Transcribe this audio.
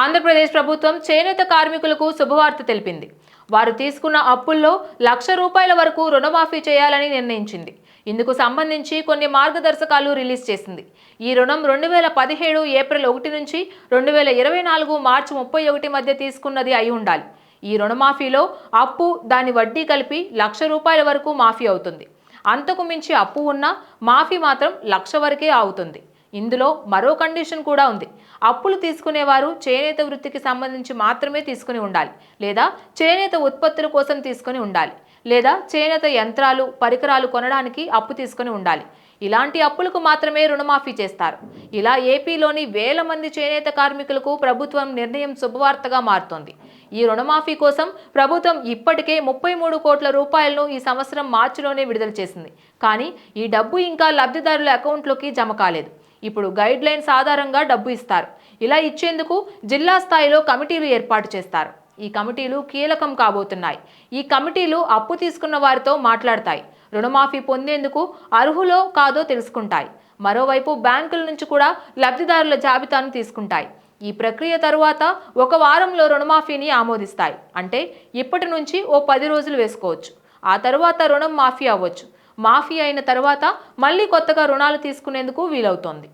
ఆంధ్రప్రదేశ్ ప్రభుత్వం చేనేత కార్మికులకు శుభవార్త తెలిపింది. వారు తీసుకున్న అప్పుల్లో ₹1,00,000 వరకు రుణమాఫీ చేయాలని నిర్ణయించింది. ఇందుకు సంబంధించి కొన్ని మార్గదర్శకాలు రిలీజ్ చేసింది. ఈ రుణం 2017 ఏప్రిల్ 1 నుంచి 2024 మార్చి 31 మధ్య తీసుకున్నది అయి ఉండాలి. ఈ రుణమాఫీలో అప్పు, దాని వడ్డీ కలిపి ₹1,00,000 వరకు మాఫీ అవుతుంది. అంతకు మించి అప్పు ఉన్నా మాఫీ మాత్రం 1,00,000 వరకే అవుతుంది. ఇందులో మరో కండిషన్ కూడా ఉంది. అప్పులు తీసుకునేవారు చేనేత వృత్తికి సంబంధించి మాత్రమే తీసుకుని ఉండాలి, లేదా చేనేత ఉత్పత్తుల కోసం తీసుకుని ఉండాలి, లేదా చేనేత యంత్రాలు, పరికరాలు కొనడానికి అప్పు తీసుకుని ఉండాలి. ఇలాంటి అప్పులకు మాత్రమే రుణమాఫీ చేస్తారు. ఇలా ఏపీలోని వేల మంది చేనేత కార్మికులకు ప్రభుత్వం నిర్ణయం శుభవార్తగా మారుతోంది. ఈ రుణమాఫీ కోసం ప్రభుత్వం ఇప్పటికే ₹33 కోట్ల ఈ సంవత్సరం మార్చిలోనే విడుదల చేసింది. కానీ ఈ డబ్బు ఇంకా లబ్ధిదారుల అకౌంట్లోకి జమ కాలేదు. ఇప్పుడు గైడ్ లైన్స్ ఆధారంగా డబ్బు ఇస్తారు. ఇలా ఇచ్చేందుకు జిల్లా స్థాయిలో కమిటీలు ఏర్పాటు చేస్తారు. ఈ కమిటీలు కీలకం కాబోతున్నాయి. ఈ కమిటీలు అప్పు తీసుకున్న వారితో మాట్లాడతాయి. రుణమాఫీ పొందేందుకు అర్హులో కాదో తెలుసుకుంటాయి. మరోవైపు బ్యాంకుల నుంచి కూడా లబ్ధిదారుల జాబితాను తీసుకుంటాయి. ఈ ప్రక్రియ తరువాత 1 వారంలో రుణమాఫీని ఆమోదిస్తాయి. అంటే ఇప్పటి నుంచి ఓ 10 రోజులు వేసుకోవచ్చు. ఆ తరువాత రుణం మాఫీ అవ్వచ్చు. మాఫీ అయిన తర్వాత మళ్ళీ కొత్తగా రుణాలు తీసుకునేందుకు వీలవుతోంది.